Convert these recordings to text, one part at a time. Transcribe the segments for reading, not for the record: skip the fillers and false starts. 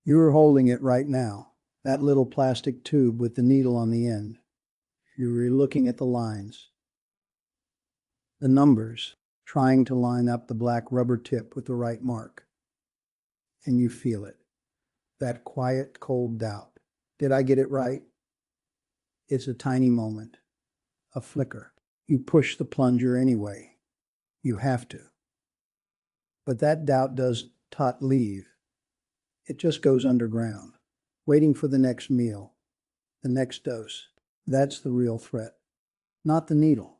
You're holding it right now, that little plastic tube with the needle on the end. You're looking at the lines, the numbers, trying to line up the black rubber tip with the right mark. And you feel it, that quiet, cold doubt. Did I get it right? It's a tiny moment, a flicker. You push the plunger anyway. You have to. But that doubt does not leave. It just goes underground, waiting for the next meal, the next dose. That's the real threat. Not the needle,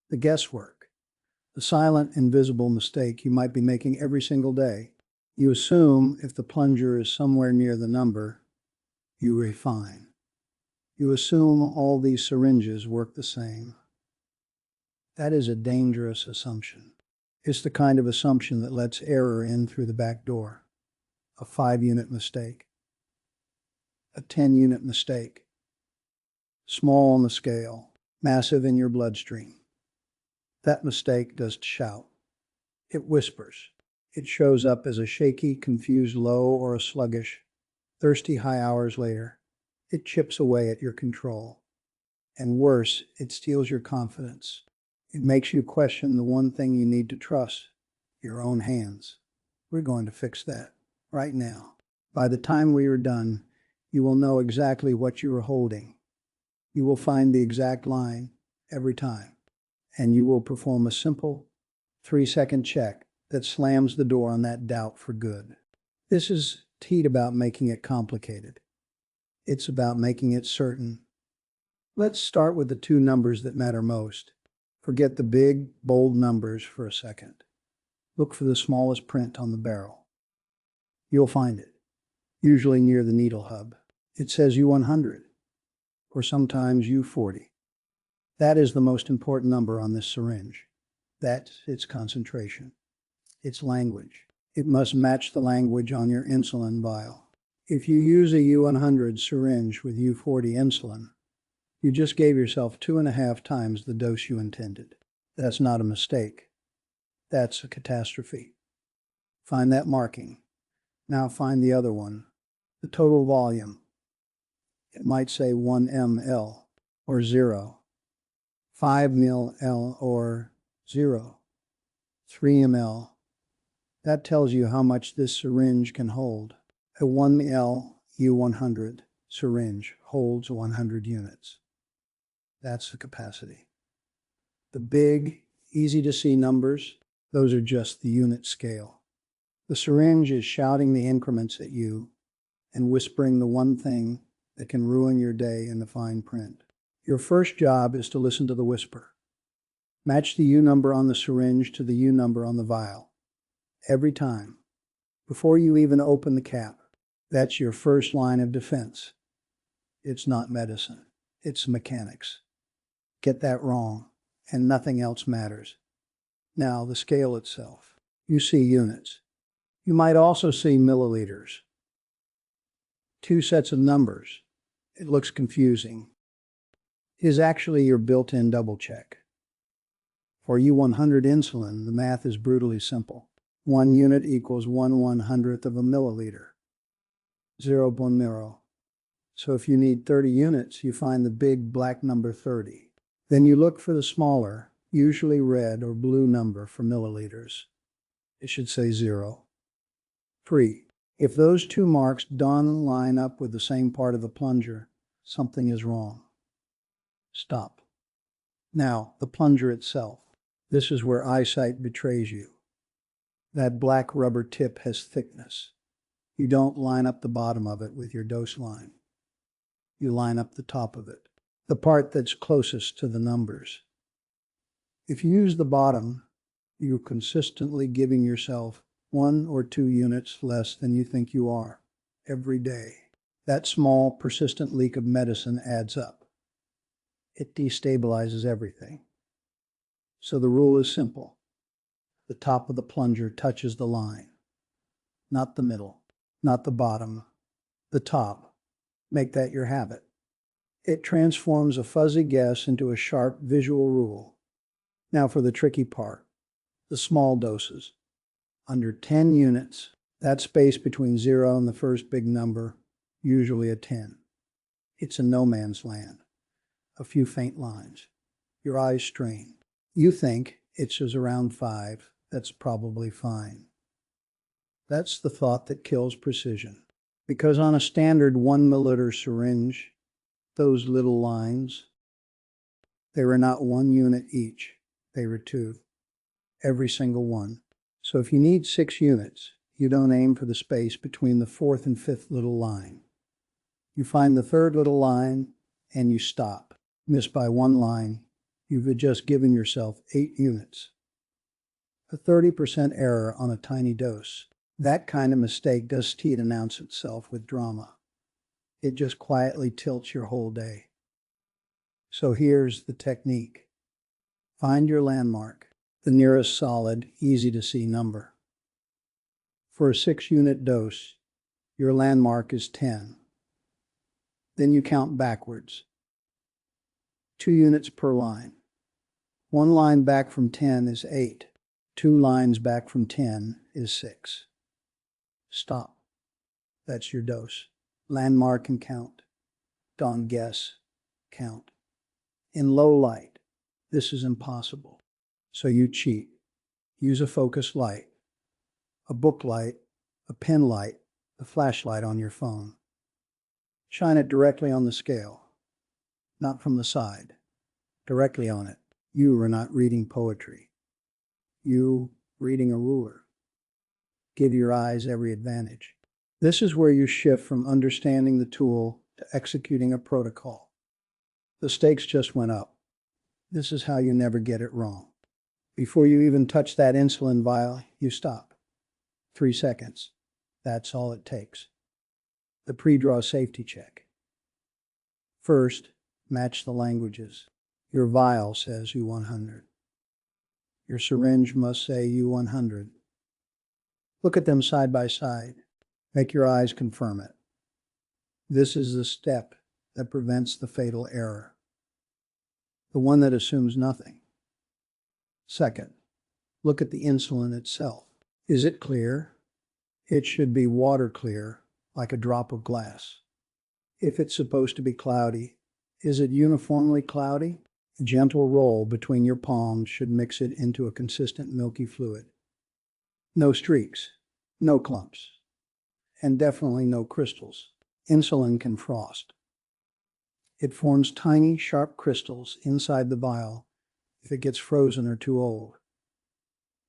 the guesswork, the silent, invisible mistake you might be making every single day. You assume if the plunger is somewhere near the number, you refine. You assume all these syringes work the same. That is a dangerous assumption. It's the kind of assumption that lets error in through the back door. A 5-unit mistake, a 10-unit mistake, small on the scale, massive in your bloodstream. That mistake doesn't shout. It whispers. It shows up as a shaky, confused low or a sluggish, thirsty high hours later. It chips away at your control. And worse, it steals your confidence. It makes you question the one thing you need to trust, your own hands. We're going to fix that right now. By the time we are done, you will know exactly what you are holding. You will find the exact line every time. And you will perform a simple 3-second check that slams the door on that doubt for good. This is about making it complicated. It's about making it certain. Let's start with the two numbers that matter most. Forget the big, bold numbers for a second. Look for the smallest print on the barrel. You'll find it, usually near the needle hub. It says U100, or sometimes U40. That is the most important number on this syringe. That's its concentration, its language. It must match the language on your insulin vial. If you use a U100 syringe with U40 insulin, you just gave yourself 2.5 times the dose you intended. That's not a mistake. That's a catastrophe. Find that marking. Now find the other one, the total volume. It might say 1 ml or 0, 5 ml or 0, 3 ml. That tells you how much this syringe can hold. A 1 ml U100 syringe holds 100 units. That's the capacity. The big, easy-to-see numbers, those are just the unit scale. The syringe is shouting the increments at you and whispering the one thing that can ruin your day in the fine print. Your first job is to listen to the whisper. Match the U number on the syringe to the U number on the vial. Every time. Before you even open the cap. That's your first line of defense. It's not medicine. It's mechanics. Get that wrong, and nothing else matters. Now, the scale itself. You see units. You might also see milliliters. 2 sets of numbers. It looks confusing. It is actually your built-in double check. For U100 insulin, the math is brutally simple. 1 unit equals 1/100th of a milliliter. 0.0. So if you need 30 units, you find the big black number 30. Then you look for the smaller, usually red or blue number for milliliters. It should say 0. 3. If those two marks don't line up with the same part of the plunger, something is wrong. Stop. Now, the plunger itself. This is where eyesight betrays you. That black rubber tip has thickness. You don't line up the bottom of it with your dose line. You line up the top of it, the part that's closest to the numbers. If you use the bottom, you're consistently giving yourself 1 or 2 units less than you think you are every day. That small, persistent leak of medicine adds up. It destabilizes everything. So the rule is simple. The top of the plunger touches the line, not the middle, not the bottom, the top. Make that your habit. It transforms a fuzzy guess into a sharp visual rule. Now for the tricky part, the small doses. Under 10 units, That space between 0 and the first big number, usually a 10. It's a no man's land. A few faint lines. Your eyes strain. You think it's just around 5. That's probably fine. That's the thought that kills precision. Because on a standard 1 milliliter syringe, those little lines, they were not 1 unit each. They were 2. Every single one. So if you need 6 units, you don't aim for the space between the 4th and 5th little line. You find the 3rd little line and you stop. Miss by 1 line, you've just given yourself 8 units. A 30% error on a tiny dose. That kind of mistake doesn't announce itself with drama. It just quietly tilts your whole day. So here's the technique. Find your landmark, the nearest solid, easy-to-see number. For a 6-unit dose, your landmark is 10. Then you count backwards. 2 units per line. 1 line back from 10 is 8. 2 lines back from 10 is 6. Stop. That's your dose. Landmark and count. Don't guess. Count. In low light, this is impossible. So you cheat. Use a focus light, a book light, a pen light, a flashlight on your phone. Shine it directly on the scale, not from the side, directly on it. You are not reading poetry. You reading a ruler. Give your eyes every advantage. This is where you shift from understanding the tool to executing a protocol. The stakes just went up. This is how you never get it wrong. Before you even touch that insulin vial, you stop. 3 seconds. That's all it takes. The pre-draw safety check. First, match the languages. Your vial says U100. Your syringe must say U100. Look at them side by side. Make your eyes confirm it. This is the step that prevents the fatal error. The one that assumes nothing. Second, look at the insulin itself. Is it clear? It should be water clear, like a drop of glass. If it's supposed to be cloudy, is it uniformly cloudy? A gentle roll between your palms should mix it into a consistent milky fluid. No streaks, no clumps, and definitely no crystals. Insulin can frost. It forms tiny, sharp crystals inside the vial if it gets frozen or too old.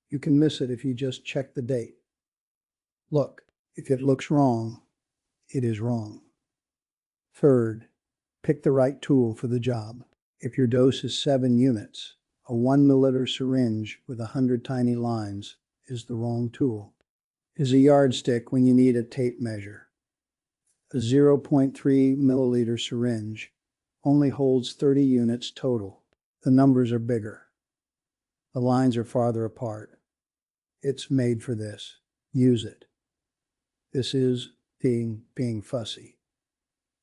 You can miss it if you just check the date. Look, if it looks wrong, it is wrong. Third, pick the right tool for the job. If your dose is 7 units, a 1 milliliter syringe with 100 tiny lines is the wrong tool. Is a yardstick when you need a tape measure. A 0.3 milliliter syringe only holds 30 units total. The numbers are bigger. The lines are farther apart. It's made for this. Use it. This is being fussy.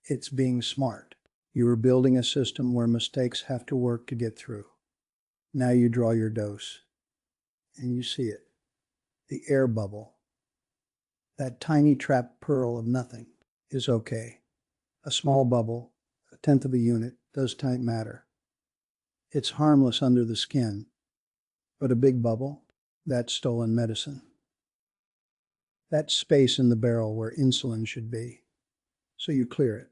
It's being smart. You are building a system where mistakes have to work to get through. Now you draw your dose, and you see it. The air bubble. That tiny trapped pearl of nothing is okay. A small bubble, 1/10 of a unit, doesn't matter. It's harmless under the skin, but a big bubble, that's stolen medicine. That's space in the barrel where insulin should be. So you clear it.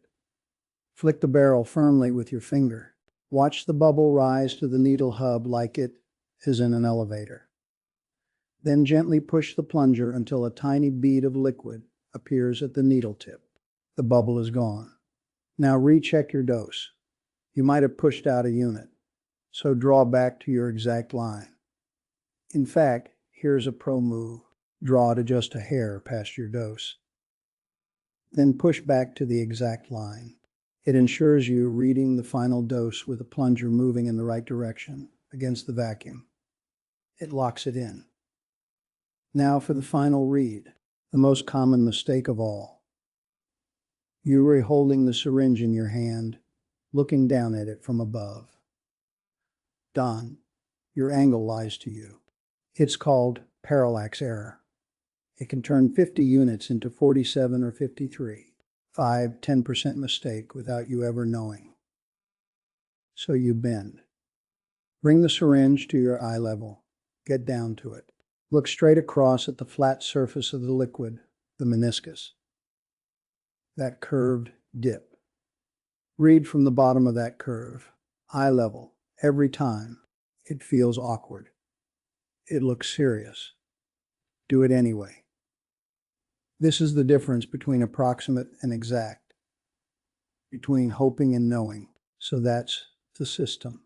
Flick the barrel firmly with your finger. Watch the bubble rise to the needle hub like it is in an elevator. Then gently push the plunger until a tiny bead of liquid appears at the needle tip. The bubble is gone. Now recheck your dose. You might have pushed out a unit, so draw back to your exact line. In fact, here's a pro move. Draw to just a hair past your dose. Then push back to the exact line. It ensures you reading the final dose with the plunger moving in the right direction against the vacuum. It locks it in. Now for the final read, the most common mistake of all. You are holding the syringe in your hand, looking down at it from above. Don, your angle lies to you. It's called parallax error. It can turn 50 units into 47 or 53. 5–10% mistake without you ever knowing. So you bend. Bring the syringe to your eye level. Get down to it. Look straight across at the flat surface of the liquid, the meniscus. That curved dip. Read from the bottom of that curve, eye level, every time. It feels awkward. It looks serious. Do it anyway. This is the difference between approximate and exact, between hoping and knowing. So that's the system.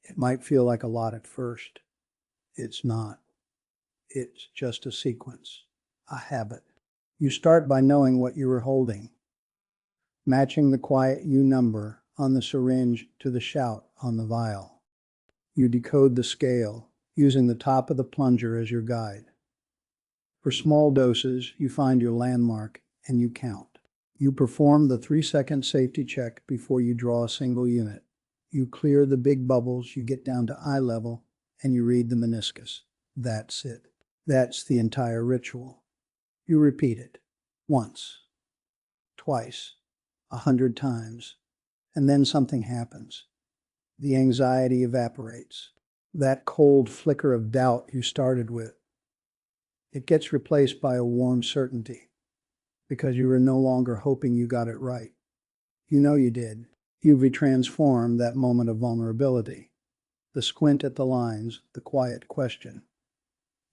It might feel like a lot at first. It's not. It's just a sequence, a habit. You start by knowing what you were holding, matching the quiet U number on the syringe to the shout on the vial. You decode the scale, using the top of the plunger as your guide. For small doses, you find your landmark and you count. You perform the 3-second safety check before you draw a single unit. You clear the big bubbles, you get down to eye level, and you read the meniscus. That's it. That's the entire ritual. You repeat it once, twice, 100 times, and then something happens. The anxiety evaporates. That cold flicker of doubt you started with, it gets replaced by a warm certainty, because you are no longer hoping you got it right. You know you did. You've retransformed that moment of vulnerability, the squint at the lines, the quiet question,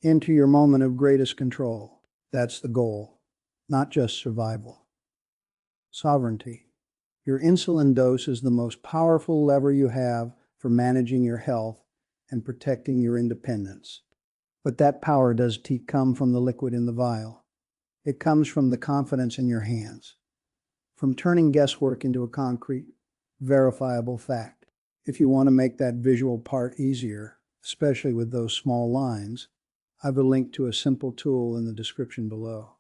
into your moment of greatest control. That's the goal, not just survival. Sovereignty. Your insulin dose is the most powerful lever you have for managing your health and protecting your independence. But that power doesn't come from the liquid in the vial. It comes from the confidence in your hands, from turning guesswork into a concrete, verifiable fact. If you want to make that visual part easier, especially with those small lines, I've a link to a simple tool in the description below.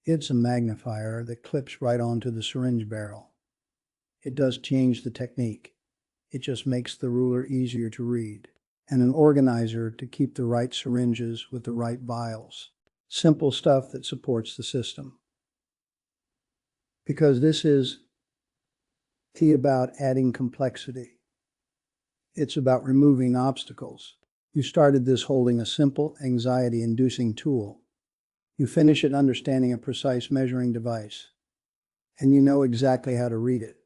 It's a magnifier that clips right onto the syringe barrel. It does change the technique. It just makes the ruler easier to read, and an organizer to keep the right syringes with the right vials. Simple stuff that supports the system. Because this is about adding complexity. It's about removing obstacles. You started this holding a simple, anxiety-inducing tool. You finish it understanding a precise measuring device. And you know exactly how to read it.